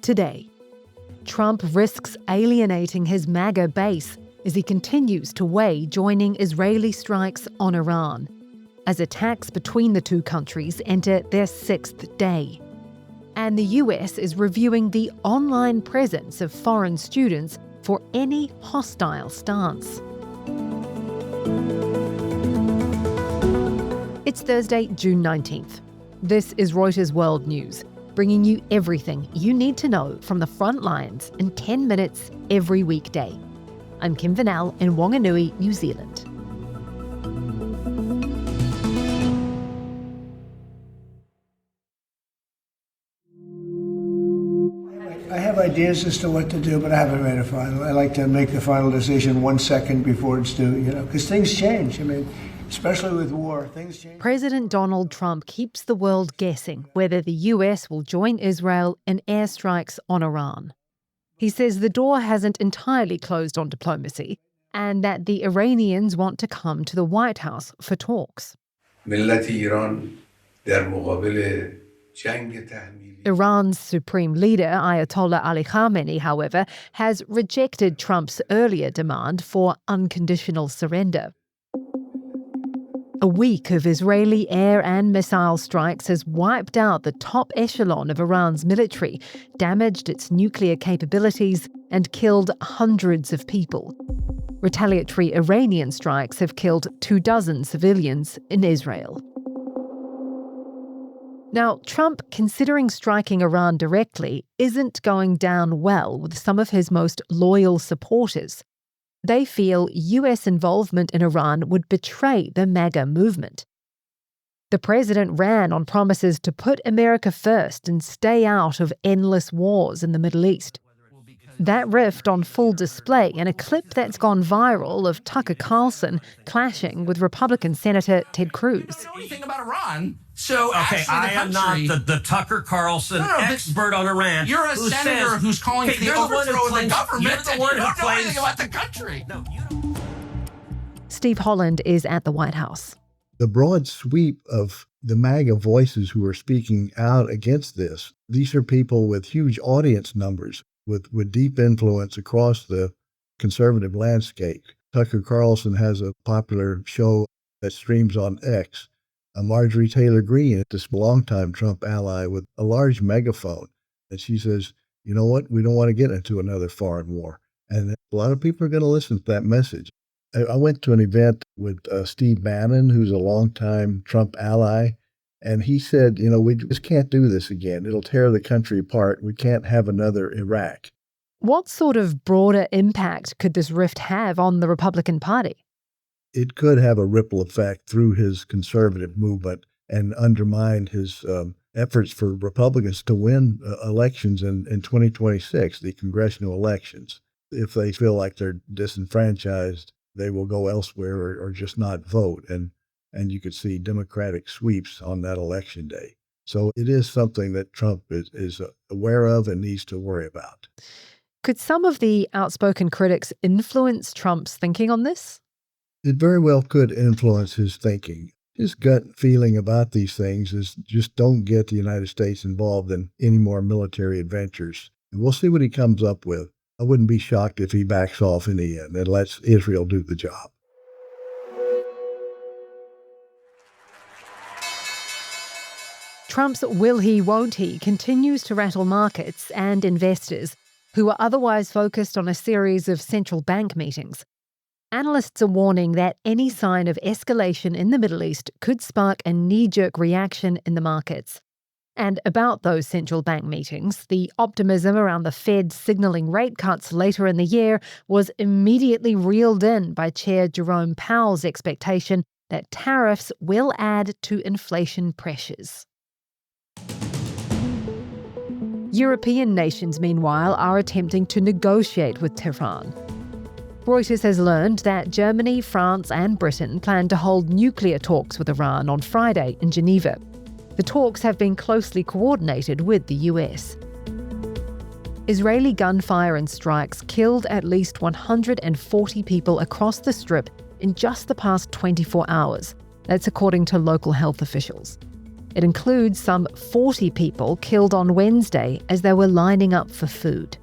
Today, Trump risks alienating his MAGA base as he continues to weigh joining Israeli strikes on Iran, as attacks between the two countries enter their 6th day. And the US is reviewing the online presence of foreign students for any hostile stance. It's Thursday, June 19th. This is Reuters World News, bringing you everything you need to know from the front lines in 10 minutes every weekday. I'm Kim Vanel in Whanganui, New Zealand. I have ideas as to what to do, but I haven't made a final. I like to make the final decision 1 second before it's due, because things change. Especially with war, things change. President Donald Trump keeps the world guessing whether the US will join Israel in airstrikes on Iran. He says the door hasn't entirely closed on diplomacy and that the Iranians want to come to the White House for talks. Iran's supreme leader, Ayatollah Ali Khamenei, however, has rejected Trump's earlier demand for unconditional surrender. A week of Israeli air and missile strikes has wiped out the top echelon of Iran's military, damaged its nuclear capabilities, and killed hundreds of people. Retaliatory Iranian strikes have killed 24 civilians in Israel. Now, Trump, considering striking Iran directly, isn't going down well with some of his most loyal supporters. They feel US involvement in Iran would betray the MAGA movement. The president ran on promises to put America first and stay out of endless wars in the Middle East. That rift on full display in a clip that's gone viral of Tucker Carlson clashing with Republican Senator Ted Cruz. I don't know anything about Iran, so okay, I am not the Tucker Carlson expert on Iran. You're a senator who's calling for the overthrow of the government, you're the one who don't know claims anything about the country. No, you don't. Steve Holland is at the White House. The broad sweep of the MAGA voices who are speaking out against this, these are people with huge audience numbers, with deep influence across the conservative landscape. Tucker Carlson has a popular show that streams on X. Marjorie Taylor Greene, this longtime Trump ally with a large megaphone, and she says, you know what, we don't want to get into another foreign war. And a lot of people are going to listen to that message. I went to an event with Steve Bannon, who's a longtime Trump ally, and he said, we just can't do this again. It'll tear the country apart. We can't have another Iraq. What sort of broader impact could this rift have on the Republican Party? It could have a ripple effect through his conservative movement and undermine his efforts for Republicans to win elections in 2026, the congressional elections. If they feel like they're disenfranchised, they will go elsewhere or just not vote. And you could see Democratic sweeps on that election day. So it is something that Trump is aware of and needs to worry about. Could some of the outspoken critics influence Trump's thinking on this? It very well could influence his thinking. His gut feeling about these things is just don't get the United States involved in any more military adventures. And we'll see what he comes up with. I wouldn't be shocked if he backs off in the end and lets Israel do the job. Trump's will he, won't he continues to rattle markets and investors who are otherwise focused on a series of central bank meetings. Analysts are warning that any sign of escalation in the Middle East could spark a knee-jerk reaction in the markets. And about those central bank meetings, the optimism around the Fed signaling rate cuts later in the year was immediately reeled in by Chair Jerome Powell's expectation that tariffs will add to inflation pressures. European nations, meanwhile, are attempting to negotiate with Tehran. Reuters has learned that Germany, France, and Britain plan to hold nuclear talks with Iran on Friday in Geneva. The talks have been closely coordinated with the US. Israeli gunfire and strikes killed at least 140 people across the Strip in just the past 24 hours. That's according to local health officials. It includes some 40 people killed on Wednesday as they were lining up for food.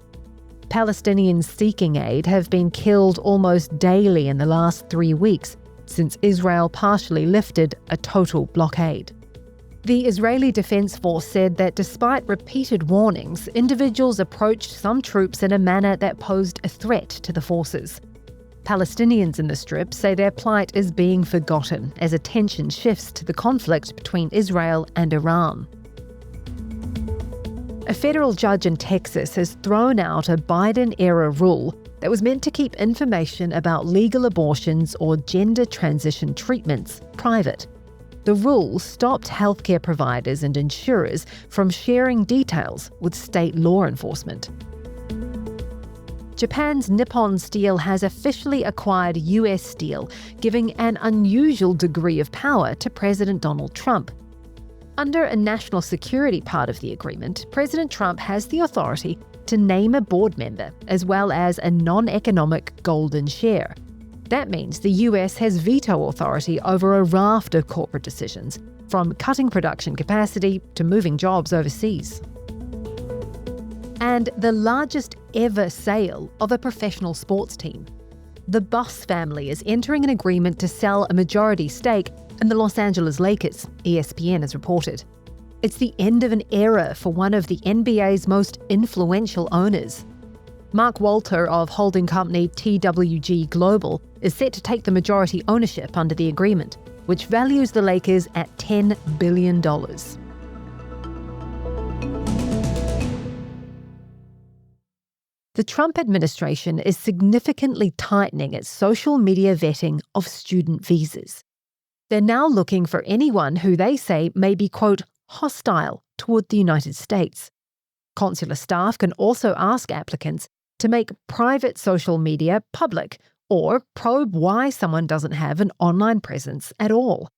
Palestinians seeking aid have been killed almost daily in the last 3 weeks since Israel partially lifted a total blockade. The Israeli Defense Force said that despite repeated warnings, individuals approached some troops in a manner that posed a threat to the forces. Palestinians in the Strip say their plight is being forgotten as attention shifts to the conflict between Israel and Iran. A federal judge in Texas has thrown out a Biden-era rule that was meant to keep information about legal abortions or gender transition treatments private. The rule stopped healthcare providers and insurers from sharing details with state law enforcement. Japan's Nippon Steel has officially acquired US Steel, giving an unusual degree of power to President Donald Trump. Under a national security part of the agreement, President Trump has the authority to name a board member as well as a non-economic golden share. That means the US has veto authority over a raft of corporate decisions, from cutting production capacity to moving jobs overseas. And the largest ever sale of a professional sports team. The Buss family is entering an agreement to sell a majority stake in the Los Angeles Lakers, ESPN has reported. It's the end of an era for one of the NBA's most influential owners. Mark Walter of holding company TWG Global is set to take the majority ownership under the agreement, which values the Lakers at $10 billion. The Trump administration is significantly tightening its social media vetting of student visas. They're now looking for anyone who they say may be, quote, hostile toward the United States. Consular staff can also ask applicants to make private social media public or probe why someone doesn't have an online presence at all.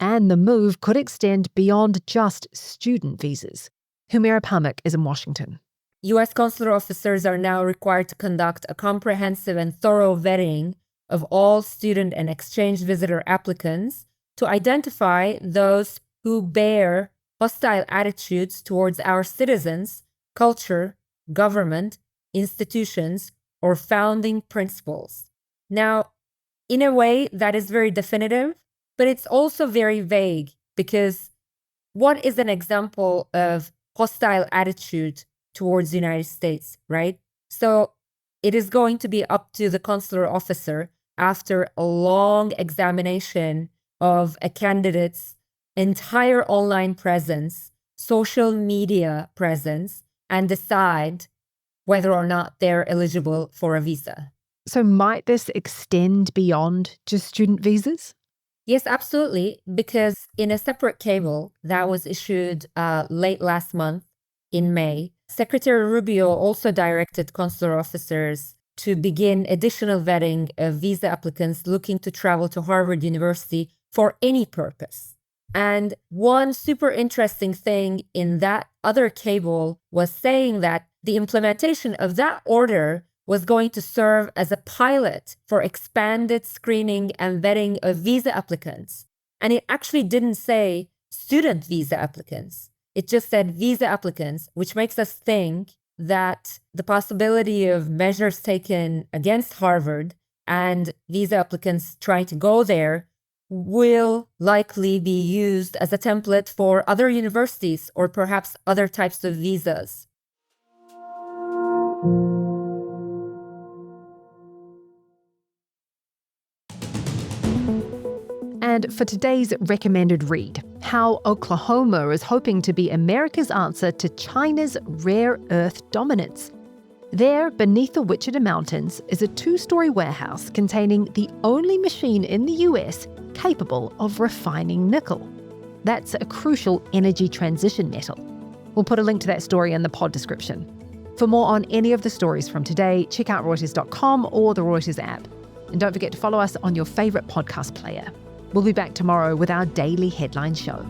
And the move could extend beyond just student visas. Humaira Pamuk is in Washington. U.S. consular officers are now required to conduct a comprehensive and thorough vetting of all student and exchange visitor applicants to identify those who bear hostile attitudes towards our citizens, culture, government, institutions, or founding principles. Now, in a way, that is very definitive, but it's also very vague, because what is an example of hostile attitude towards the United States, right? So it is going to be up to the consular officer after a long examination of a candidate's entire online presence, social media presence, and decide whether or not they're eligible for a visa. So might this extend beyond just student visas? Yes, absolutely, because in a separate cable that was issued late last month in May, Secretary Rubio also directed consular officers to begin additional vetting of visa applicants looking to travel to Harvard University for any purpose. And one super interesting thing in that other cable was saying that the implementation of that order was going to serve as a pilot for expanded screening and vetting of visa applicants. And it actually didn't say student visa applicants. It just said visa applicants, which makes us think that the possibility of measures taken against Harvard and visa applicants trying to go there will likely be used as a template for other universities or perhaps other types of visas. And for today's recommended read, how Oklahoma is hoping to be America's answer to China's rare earth dominance. There, beneath the Wichita Mountains, is a 2-story warehouse containing the only machine in the US capable of refining nickel. That's a crucial energy transition metal. We'll put a link to that story in the pod description. For more on any of the stories from today, check out Reuters.com or the Reuters app. And don't forget to follow us on your favourite podcast player. We'll be back tomorrow with our daily headline show.